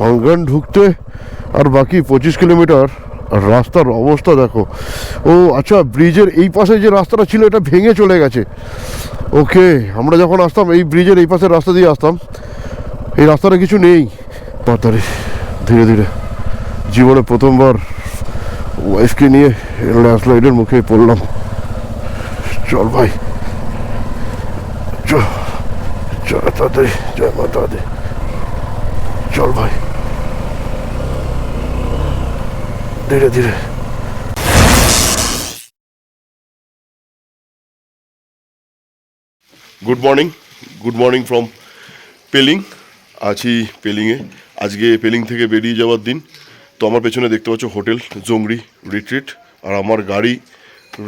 মাঙ্গান ঢুকতে আর বাকি 25 কিলোমিটার। আর রাস্তার অবস্থা দেখো। ও আচ্ছা, ব্রিজের এই পাশে যে রাস্তাটা ছিল এটা ভেঙে চলে গেছে। ওকে, আমরা যখন আসতাম এই ব্রিজের এই পাশের রাস্তা দিয়ে আসতাম, এই রাস্তাটা কিছু নেই। তাড়াতাড়ি ধীরে ধীরে, জীবনে প্রথমবার ওয়াইফকে নিয়ে ল্যান্ডস্লাইডের মুখে পড়লাম। চল ভাই, চল চল তাড়াতাড়ি, জয় মাতা দি, চল ভাই ধীরে ধীরে। Good morning from Pelling. আছি পেলিংয়ে। আজকে পেলিং থেকে বেরিয়ে যাওয়ার দিন। তো আমার পেছনে দেখতে পাচ্ছ হোটেল জংরি রিট্রিট। আর আমার গাড়ি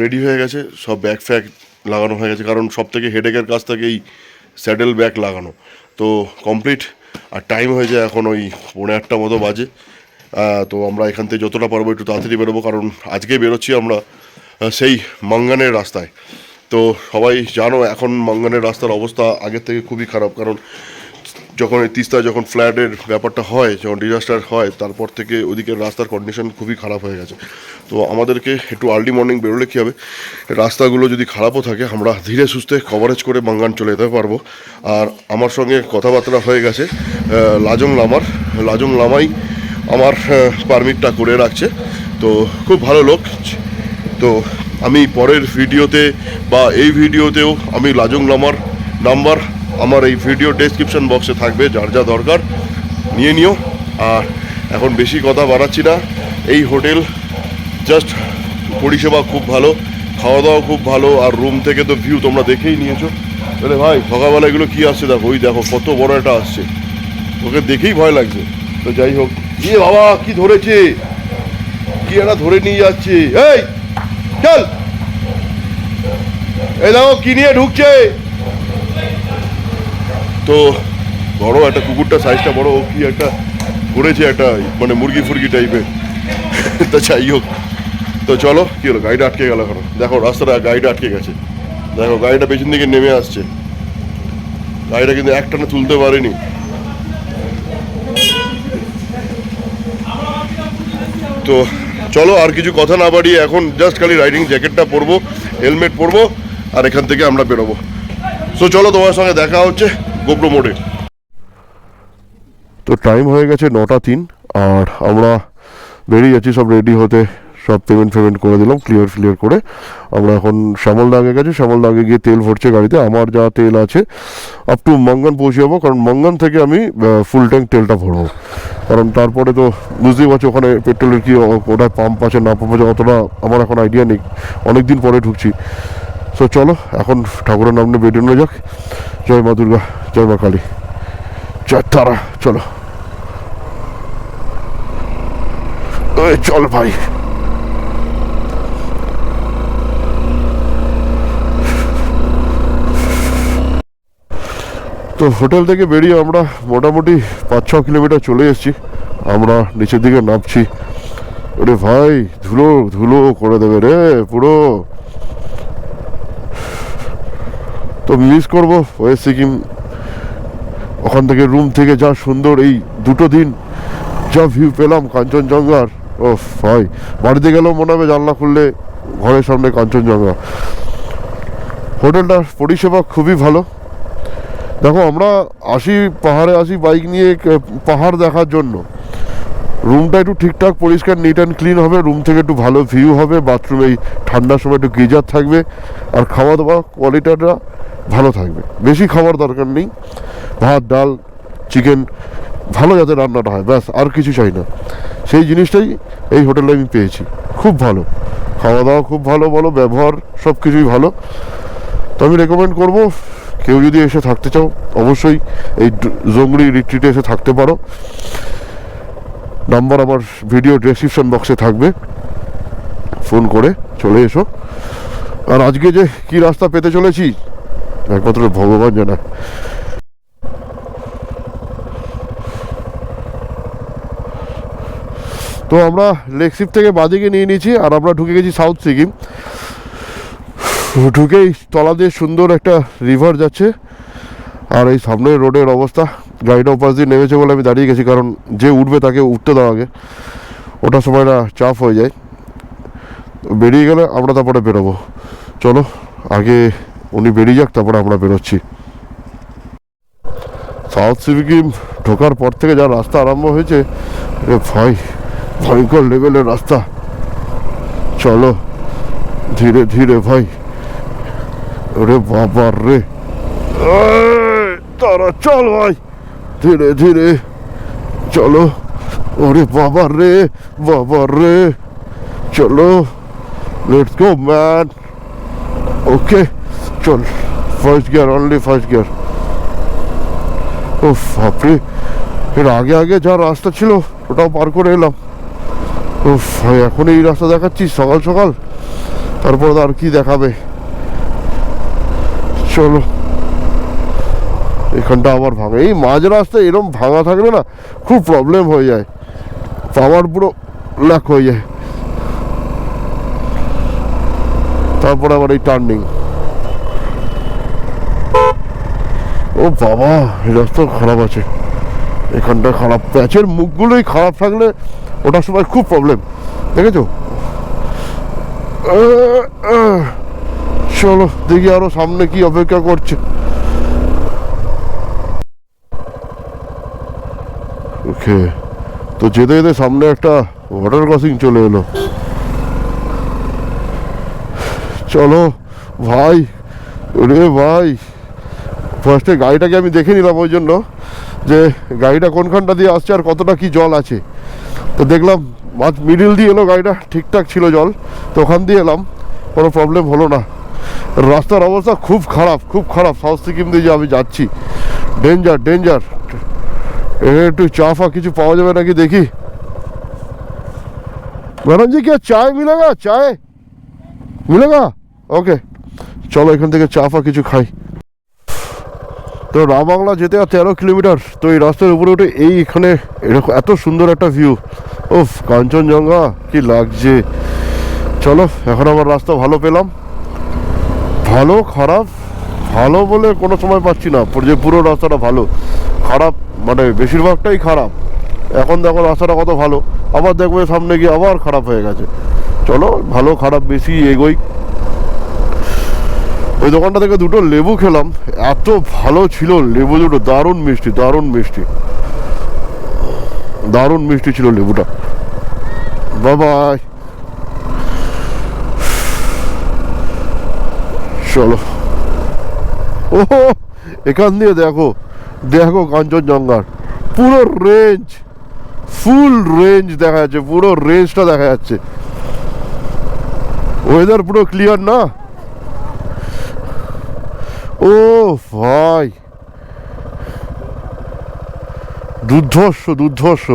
রেডি হয়ে গেছে, সব ব্যাগ ফ্যাগ লাগানো হয়ে গেছে, কারণ সব থেকে হেডেকের কাছ থেকে এই স্যাডেল ব্যাগ লাগানো। তো কমপ্লিট। আর টাইম হয়ে যায় এখন ওই 8:30 মতো বাজে। তো আমরা এখান থেকে যতটা পারবো একটু তাড়াতাড়ি বেরোবো, কারণ আজকে বেরোচ্ছি আমরা সেই মাঙ্গানের রাস্তায়। তো সবাই জানো এখন মাঙ্গানের রাস্তার অবস্থা আগের থেকে খুবই খারাপ, কারণ যখন এই তিস্তায় যখন ফ্ল্যাটের ব্যাপারটা হয়, যখন ডিজাস্টার হয়, তারপর থেকে ওদিকের রাস্তার কন্ডিশন খুবই খারাপ হয়ে গেছে। তো আমাদেরকে একটু আর্লি মর্নিং বেরোলে কী হবে, রাস্তাগুলো যদি খারাপও থাকে আমরা ধীরে সুস্থে কভারেজ করে মাঙ্গান চলে যেতে পারবো। আর আমার সঙ্গে কথাবার্তা হয়ে গেছে লাজং লামাই আমার পারমিটটা করে রাখছে। তো খুব ভালো লোক। তো আমি পরের ভিডিওতে বা এই ভিডিওতেও আমি লাজং লামার নাম্বার আমার এই ভিডিও ডেসক্রিপশন বক্সে থাকবে, যার যা দরকার নিয়ে নিও। আর এখন বেশি কথা বাড়াচ্ছি না। এই হোটেল জাস্ট পরিষেবা খুব ভালো, খাওয়া দাওয়া খুব ভালো, আর রুম থেকে তো ভিউ তোমরা দেখেই নিয়েছো। তাহলে ভাই সকালবেলা এগুলো কী আসছে দেখো, ওই দেখো কত বড় একটা আসছে, ওকে দেখেই ভয় লাগছে। তো যাই হোক, ইয়ে বাবা কি ধরেছে, কি একটা ধরে নিয়ে যাচ্ছে। এই চল, এই দেখো কি নিয়ে ঢুকছে। তো বড় একটা কুকুরটা, সাইজটা বড়, ও কি একটা করেছে, একটা মানে মুরগি ফুরগি টাইপের। তো যাই হোক, তো চলো। কি হলো, গাড়িটা আটকে গেল এখন, দেখো রাস্তাটা গাড়িটা আটকে গেছে। দেখো গাড়িটা পেছন দিকে নেমে আসছে, গাড়িটা কিন্তু একটানা তুলতে পারেনি। তো চলো, আর কিছু কথা না বাড়িয়ে এখন জাস্ট খালি রাইডিং জ্যাকেটটা পরবো, হেলমেট পরবো, আর এখান থেকে আমরা বেরোবো। সো চলো, তোমার সঙ্গে দেখা হচ্ছে গোপ্রো মোড়ে। তো টাইম হয়ে গেছে 9:03, আর আমরা বেরিয়ে যাচ্ছি সব রেডি হতে। সব পেমেন্ট করে দিলাম, ক্লিয়ার করে। আমরা এখন শ্যামলদা আগে গেছি, শ্যামলদা আগে গিয়ে তেল ভরছে গাড়িতে। আমার যা তেল আছে আপ টু মাঙ্গান পৌঁছে যাবো, কারণ মাঙ্গান থেকে আমি ফুল ট্যাঙ্ক তেলটা ভরবো। কারণ তারপরে তো বুঝতেই পারছি ওখানে পেট্রোলের কি ওটায় পাম্প আছে না পাম্প আছে অতটা আমার এখন আইডিয়া নেই, অনেক দিন পরে ঢুকছি। সো চলো এখন ঠাকুরের নাম নিয়ে বেরিয়ে যাক। জয় মা দুর্গা, জয় মা কালী, জয় তারা। চলো চল ভাই। তো হোটেল থেকে বেরিয়ে আমরা মোটামুটি 5-6 কিলোমিটার চলে এসেছি। আমরা নিচের দিকে নামছি। ওরে ভাই, ধুলো ধুলো করে দেবে রে পুরো। তো মিস করবো ওয়েস্ট সিকিম। ওখান থেকে রুম থেকে যা সুন্দর এই 2 দিন যা ভিউ পেলাম কাঞ্চনজঙ্ঘার, ও ভাই বাড়িতে গেলেও মনে হবে জানলা খুললে ঘরের সামনে কাঞ্চনজঙ্ঘা। হোটেলটার পরিষেবা খুবই ভালো। দেখো আমরা পাহাড়ে আসি বাইক নিয়ে পাহাড় দেখার জন্য। রুমটা একটু ঠিকঠাক পরিষ্কার নিট অ্যান্ড ক্লিন হবে, রুম থেকে একটু ভালো ভিউ হবে, বাথরুমে এই ঠান্ডার সময় একটু গিজার থাকবে, আর খাওয়া দাওয়া কোয়ালিটিটা ভালো থাকবে। বেশি খাবার দরকার নেই, ভাত ডাল চিকেন ভালো যাতে রান্নাটা হয়, ব্যাস আর কিছু চাই না। সেই জিনিসটাই এই হোটেলে আমি পেয়েছি। খুব ভালো খাওয়া দাওয়া, খুব ভালো বলো, ব্যবহার সব কিছুই ভালো। তো আমি রেকমেন্ড করব, কেউ যদি এসে থাকতে চাও অবশ্যই এই জংরি রিট্রিটে এসে থাকতে পারো। নাম্বার আমার ভিডিও ডেসক্রিপশন বক্সে থাকবে, ফোন করে চলে এসো। আর আজকে যে কি রাস্তা পেতে চলেছি একমাত্র ভগবান জানে। তো আমরা লেকশিপ থেকে বাদিকে নিয়ে নিয়েছি, আর আমরা ঢুকে গেছি সাউথ সিকিম। ঢুকেই তলা দিয়ে সুন্দর একটা রিভার যাচ্ছে, আর এই সামনের রোডের অবস্থা গাড়িটা ওপাশ দিয়ে নেমেছে বলে আমি দাঁড়িয়ে গেছি, কারণ যে উঠবে তাকে উঠতে দাও আগে, ওটার সময়টা চাপ হয়ে যায়। বেরিয়ে গেলে আমরা তারপরে বেরোবো। চলো আগে উনি বেরিয়ে যাক, তারপরে আমরা বেরোচ্ছি। সাউথ সিকিম ঢোকার পর থেকে যা রাস্তা আরম্ভ হয়েছে, রে ভাই ভয়ঙ্কর লেভেলের রাস্তা। চলো ধীরে ধীরে ভাই। ওরে বাবার রে, তারা চল ভাই ধীরে ধীরে চলো। ওরে বাবার রে, বাবার রে, চলো লেটস গো ম্যান। ওকে চল, first gear, only first gear. ও বাপরে, এর আগে আগে যা রাস্তা ছিল ওটাও পার করে এলাম। ও ভাই এখন এই রাস্তা দেখাচ্ছিস সকাল সকাল, তারপর আর কি দেখাবে। চলো, এখানটা আবার ভাঙা, এই মাঝ রাস্তায় এরকম ভাঙা থাকলে না খুব প্রবলেম হয়ে যায়, পাওয়ার পুরো ল্যাক হয়ে যায়। তারপর আবার এই টার্নিং, ও বাবা এই রাস্তা খারাপ আছে, এখানটা খারাপ, প্যাচের মুখগুলোই খারাপ থাকলে ওটার সময় খুব প্রবলেম, দেখেছো। চলো দেখি আরো সামনে কি অপেক্ষা করছে। ওকে, তো যেতে যেতে সামনে একটা ওয়াটার ক্রসিং চলে এলো। চলো ভাই, ওরে ভাই ফার্স্টে গাড়িটাকে আমি দেখে নিলাম, ওই জন্য যে গাড়িটা কোনখানটা দিয়ে আসছে আর কতটা কি জল আছে। তো দেখলাম মাঝ মিডিল দিয়ে এলো গাড়িটা, ঠিকঠাক ছিল জল, তো ওখান দিয়ে এলাম, কোনো প্রবলেম হলো না। রাস্তার অবস্থা খুব খারাপ, খুব খারাপ। সাউথ সিকিম দিয়ে যে আমি যাচ্ছি, ডেঞ্জার ডেঞ্জার। একটু চা ফা কিছু পাওয়া যাবে নাকি দেখি। ম্যাডাম জি क्या चाय मिलेगा, चाय मिलेगा? ওকে চলো এখান থেকে চা ফা কিছু খাই। তো রামবাংলা যেতে আর 13 কিলোমিটার। তো এই রাস্তার উপরে উঠে এই এখানে এরকম এত সুন্দর একটা ভিউ, ওফ কাঞ্চনজঙ্ঘা কি লাগছে। চলো এখন আবার রাস্তা ভালো পেলাম, ভালো খারাপ, ভালো বলে কোনো সময় পাচ্ছি না যে পুরো রাস্তাটা ভালো, খারাপ মানে বেশিরভাগটাই খারাপ। এখন দেখো রাস্তাটা কত ভালো, আবার দেখবে সামনে গিয়ে আবার খারাপ হয়ে গেছে। চলো ভালো খারাপ বেশি এগোই। ওই দোকানটা থেকে দুটো লেবু খেলাম, এত ভালো ছিল লেবু দুটো, দারুণ মিষ্টি, দারুণ মিষ্টি, দারুণ মিষ্টি ছিল লেবুটা। বাবাই, চলো। ও এখান দিয়ে দেখো, দেখো কাঞ্চনজঙ্ঘার পুরো রেঞ্জ, ফুল রেঞ্জ দেখা যাচ্ছে, পুরো রেঞ্জটা দেখা যাচ্ছে। ওয়েদার পুরো ক্লিয়ার না। ও ভাই দুর্ধর্ষ, দুর্ধর্ষ।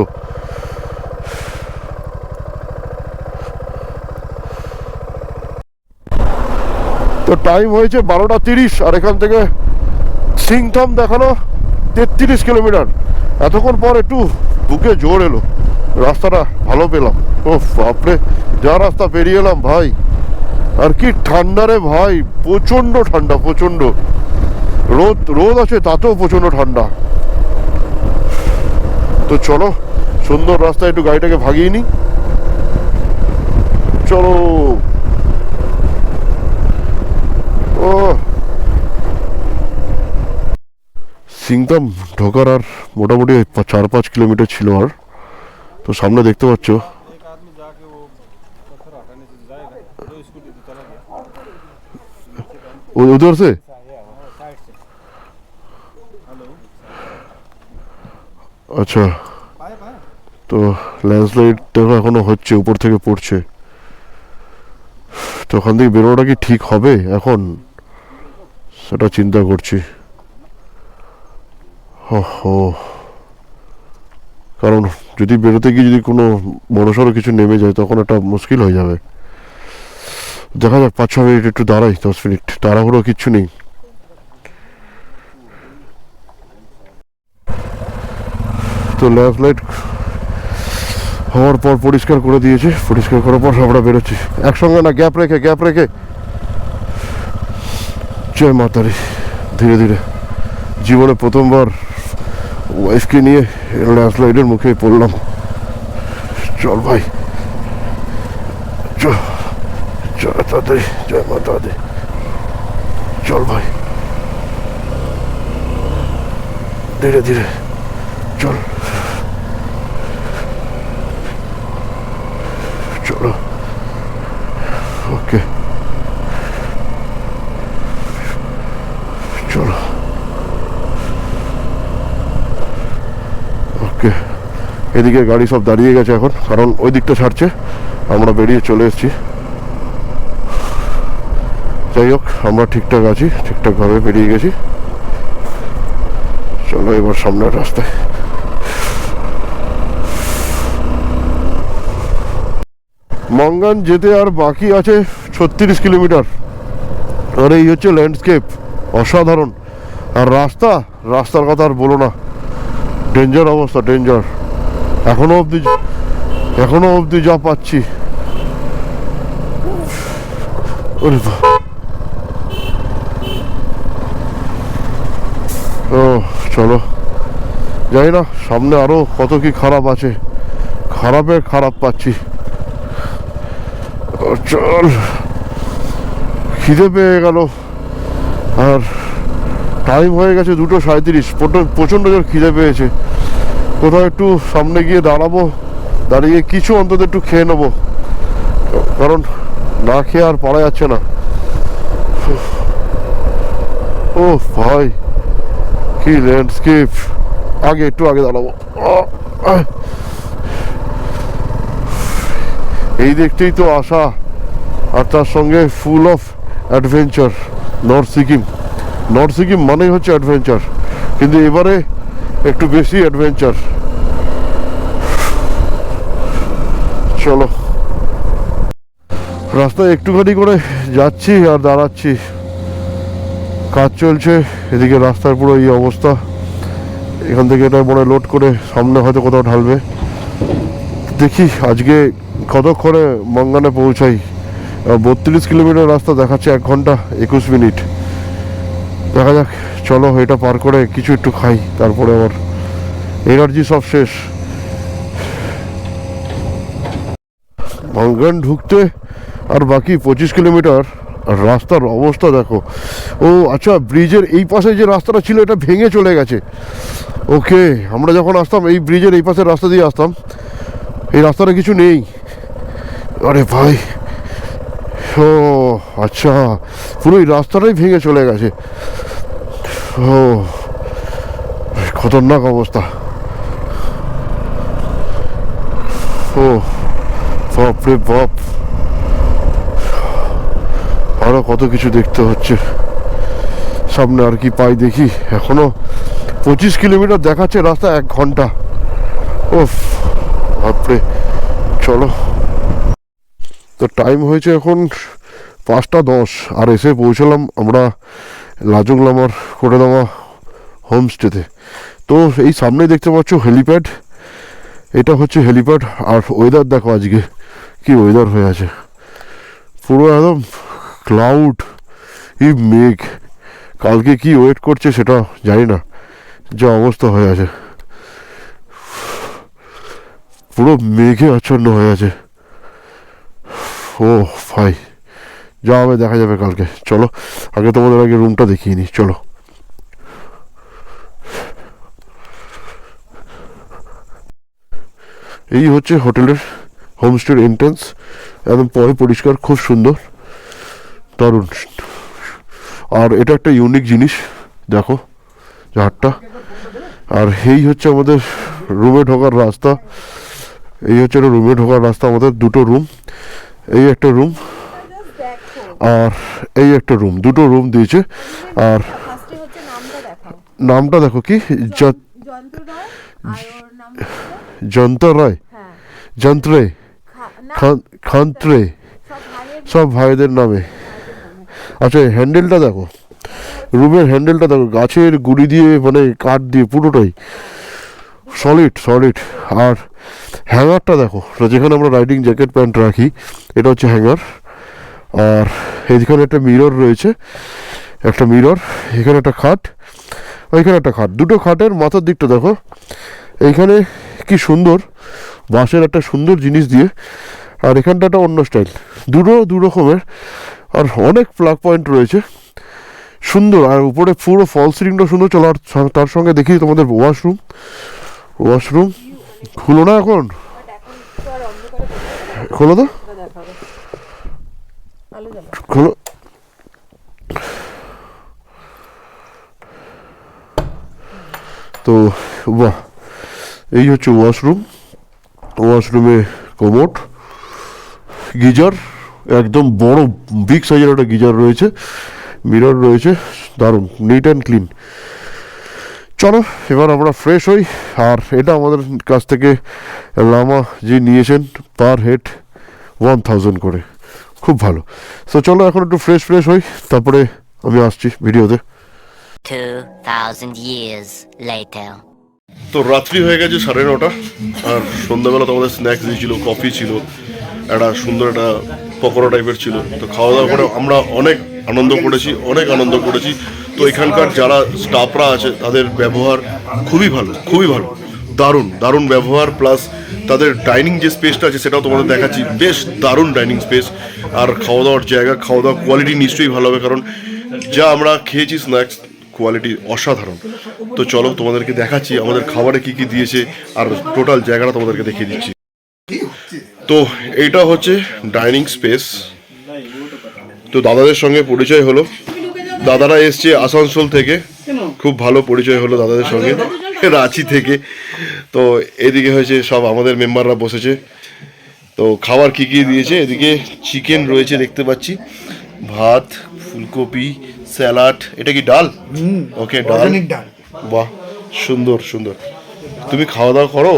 তো টাইম হয়েছে 12:30, আর এখান থেকে সিংথম দেখানো 33 কিলোমিটার। এতক্ষণ পর একটু বুকে জোর এলো, রাস্তাটা ভালো পেলাম। ও বাপরে যা রাস্তা পেরিয়ে এলাম ভাই, আর কি ঠান্ডা রে ভাই, প্রচন্ড ঠান্ডা, প্রচন্ড রোদ, রোদ আছে তাতেও প্রচন্ড ঠান্ডা। তো চলো সুন্দর রাস্তায় একটু গাড়িটাকে ভাগিয়ে নি, চলো। ও সিংতাম ঢোকার আর মোটামুটি 4-5 কিলোমিটার ছিল আর। তো সামনে দেখতে পাচ্ছ उधर से। আচ্ছা, তো ল্যান্ডস্লাইড দেখো এখনো হচ্ছে, উপর থেকে পড়ছে। তো ওখান থেকে বেরোনোটা কি ঠিক হবে এখন, সেটা চিন্তা করছি। কারণ যদি বেরোতে গিয়ে যদি কোনো বড়সড় কিছু নেমে যায় তখন একটা মুশকিল হয়ে যাবে। দেখা যাক, 5-6 মিনিট একটু দাঁড়াই, 10 মিনিট, তাড়াহুড়ো কিচ্ছু নেই। তো ল্যান্ডস্লাইড হওয়ার পর পরিষ্কার করে দিয়েছে, পরিষ্কার করার পর আমরা বেরোচ্ছি একসঙ্গে, না গ্যাপ রেখে, গ্যাপ রেখে। জয় মাতারি। ধীরে ধীরে, জীবনে প্রথমবার ওয়াইফকে নিয়ে ল্যান্ডস্লাইডের মুখে পড়লাম। চল ভাই, চল চল তাড়াতাড়ি, জয় মাতা দে, চল ভাই, ধীরে ধীরে চল, চলো, ওকে চলো, ওকে। এদিকে গাড়ি সব দাঁড়িয়ে গেছে এখন, কারণ ওই দিকটা ছাড়ছে, আমরা বেরিয়ে চলে এসেছি। যাই হোক, আমরা ঠিকঠাক আছি, ঠিকঠাকভাবে বেরিয়ে গেছি। চলো এবার সামনের রাস্তায়। মঙ্গান যেতে আর বাকি আছে 36 কিলোমিটার। আর এই হচ্ছে ল্যান্ডস্কেপ, অসাধারণ। আর রাস্তার কথা আর বলো না, ডেঞ্জার অবস্থা, ডেঞ্জার। এখনো অবধি যা পাচ্ছি, ও চলো, জানি না সামনে আরো কত কি খারাপ আছে, খারাপ পাচ্ছি। চল, খিদে পেয়ে গেল, আর টাইম হয়ে গেছে 2:37। প্রচণ্ড জোর খিদে পেয়েছে। কোথাও একটু সামনে গিয়ে দাঁড়িয়ে কিছু অন্তত একটু খেয়ে নেবো, কারণ না খেয়ে আর পারা যাচ্ছে না। ও ভাই, কি ল্যান্ডস্কেপ! একটু আগে দাঁড়াবো। এই দেখতেই তো আশা, আর তার সঙ্গে full of adventure. North Sikkim মানেই হচ্ছে অ্যাডভেঞ্চার, কিন্তু এবারে একটু বেশি অ্যাডভেঞ্চার। চলো, রাস্তায় একটুখানি করে যাচ্ছি আর দাঁড়াচ্ছি, কাজ চলছে এদিকে। রাস্তার পুরো এই অবস্থা। এখান থেকে এটা মনে লোড করে সামনে হয়তো কোথাও ঢালবে। দেখি আজকে কতক্ষণে মঙ্গানে পৌঁছাই। 32 কিলোমিটার রাস্তা দেখাচ্ছে, 1 ঘন্টা 21 মিনিট। দেখা যাক, চলো এটা পার করে কিছু একটু খাই, তারপরে আমার এনার্জি সব শেষ। মঙ্গান ঢুকতে আর বাকি 25 কিলোমিটার। আর রাস্তার অবস্থা দেখো। ও আচ্ছা, ব্রিজের এই পাশে যে রাস্তাটা ছিল এটা ভেঙে চলে গেছে। ওকে, আমরা যখন আসতাম এই ব্রিজের এই পাশের রাস্তা দিয়ে আসতাম, এই রাস্তাটা কিছু নেই। আরে ভাই, ও আচ্ছা, পুরো এই রাস্তাটাই ভেঙে চলে গেছে। ও খতরনাক অবস্থা। ও বাপ রে বাপ, আরো কত কিছু দেখতে হচ্ছে সামনে। আর কি পাই দেখি। এখনো 25 কিলোমিটার দেখাচ্ছে রাস্তা, 1 ঘন্টা। ওফ বাপরে। চলো, তো টাইম হয়েছে এখন 5:10, আর এসে পৌঁছলাম আমরা লাজুং লামার করে দেওয়া হোমস্টেতে। তো এই সামনে দেখতে পাচ্ছ হেলিপ্যাড, এটা হচ্ছে হেলিপ্যাড। আর ওয়েদার দেখো আজকে কি ওয়েদার হয়ে আছে, পুরো একদম ক্লাউড, এই মেঘ। কালকে কি ওয়েট করছে সেটা জানি না, যা অবস্থা হয়ে আছে, পুরো মেঘে আচ্ছন্ন হয়ে আছে। ও ভাই, যা হবে দেখা যাবে কালকে। চলো আগে তোমাদের আগে রুমটা দেখিয়ে নিই, চলো। এই হচ্ছে হোটেলের হোমস্টের এন্ট্রান্স, একদম পরিষ্কার, খুব সুন্দর, দারুণ। আর এটা একটা ইউনিক জিনিস, দেখো জাহাজটা। আর এই হচ্ছে আমাদের রুমে ঢোকার রাস্তা। আমাদের 2টো রুম, এই একটা রুম আর এই একটা রুম, 2টো রুম দিয়েছে। আর নামটা দেখো, কি যন্ত্রে খান্ত্রে, সব ভাইদের নামে। আচ্ছা, হ্যান্ডেলটা দেখো, রুমের হ্যান্ডেলটা দেখো, গাছের গুড়ি দিয়ে, মানে কাঠ দিয়ে পুরোটাই সলিড। আর হ্যাঙ্গারটা দেখো, যেখানে আমরা রাইডিং জ্যাকেট প্যান্ট রাখি, এটা হচ্ছে হ্যাঙ্গার। আর এখানে একটা মিরর রয়েছে, এখানে একটা খাট। ওইখানে একটা খাট, দুটো খাটের মাথার দিকটা দেখো, এইখানে কি সুন্দর বাঁশের একটা সুন্দর জিনিস দিয়ে, আর এখানটা একটা অন্য স্টাইল, দু রকমের, আর অনেক প্লাগ পয়েন্ট রয়েছে, সুন্দর। আর উপরে পুরো ফল সিলিংটা সুন্দর। চলো আর তার সঙ্গে দেখি তোমাদের ওয়াশরুম খুলো না এখন, খোলো তো, খোলো। তো বাহ, এই হচ্ছে ওয়াশরুমে কোমোড, গিজার, একদম বড় বিগ সাইজের একটা গিজার রয়েছে, মিরর রয়েছে, দারুণ নিট অ্যান্ড ক্লিন। চলো এবার আমরা ফ্রেশ হই। আর এটা আমাদের কাছ থেকে লামা যে নিয়েছেন পার হেড 1000 করে, খুব ভালো। সো চলো এখন একটু ফ্রেশ হই, তারপরে আমি আসছি ভিডিওতে। 2000 years later. তো রাত্রি হয়ে গেছে 9:30, আর সন্ধ্যাবেলা তোমাদের স্ন্যাক্স দিয়েছিল, কফি ছিল, একটা সুন্দর একটা পকোড়া টাইপের ছিল। তো খাওয়া দাওয়া করে আমরা অনেক আনন্দ করেছি। তো এখানকার যারা স্টাফরা আছে তাদের ব্যবহার খুবই ভালো, দারুণ ব্যবহার, প্লাস তাদের ডাইনিং যে স্পেসটা আছে সেটাও তোমাদের দেখাচ্ছি, বেশ দারুণ ডাইনিং স্পেস। আর খাওয়া দাওয়ার জায়গা, খাওয়া দাওয়ার কোয়ালিটি নিশ্চয়ই ভালো হবে, কারণ যা আমরা খেয়েছি স্ন্যাক্স কোয়ালিটি অসাধারণ। তো চলো তোমাদেরকে দেখাচ্ছি আমাদের খাবারে কি দিয়েছে, আর টোটাল জায়গাটা তোমাদেরকে দেখিয়ে দিচ্ছি। তো এইটা হচ্ছে ডাইনিং স্পেস। তো দাদাদের সঙ্গে পরিচয় হলো, দাদারা এসছে আসানসোল থেকে, খুব ভালো পরিচয় হলো দাদাদের সঙ্গে, রাঁচি থেকে। তো এদিকে হয়েছে সব আমাদের মেম্বাররা বসেছে। তো খাবার কি দিয়েছে, এদিকে চিকেন রয়েছে দেখতে পাচ্ছি, ভাত, ফুলকপি, স্যালাড, এটা কি ডাল? ওকে, ডাল। বাহ, সুন্দর। তুমি খাওয়া দাওয়া করো,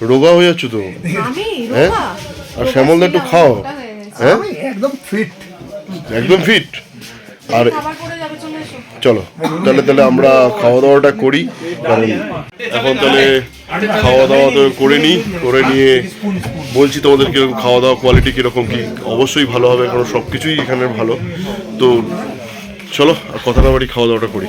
রোগা হয়ে যাচ্ছ তো, হ্যাঁ? আর শ্যামলদা একটু খাও, হ্যাঁ, একদম ফিট। আর চলো তাহলে আমরা খাওয়া দাওয়াটা করি, কারণ এখন তাহলে খাওয়া দাওয়া তো করে নিয়ে বলছি তোমাদের কিরকম খাওয়া দাওয়া কোয়ালিটি কীরকম কি। অবশ্যই ভালো হবে, কারণ সব কিছুই এখানে ভালো। তো চলো আর কথা না বাড়ি, খাওয়া দাওয়াটা করি।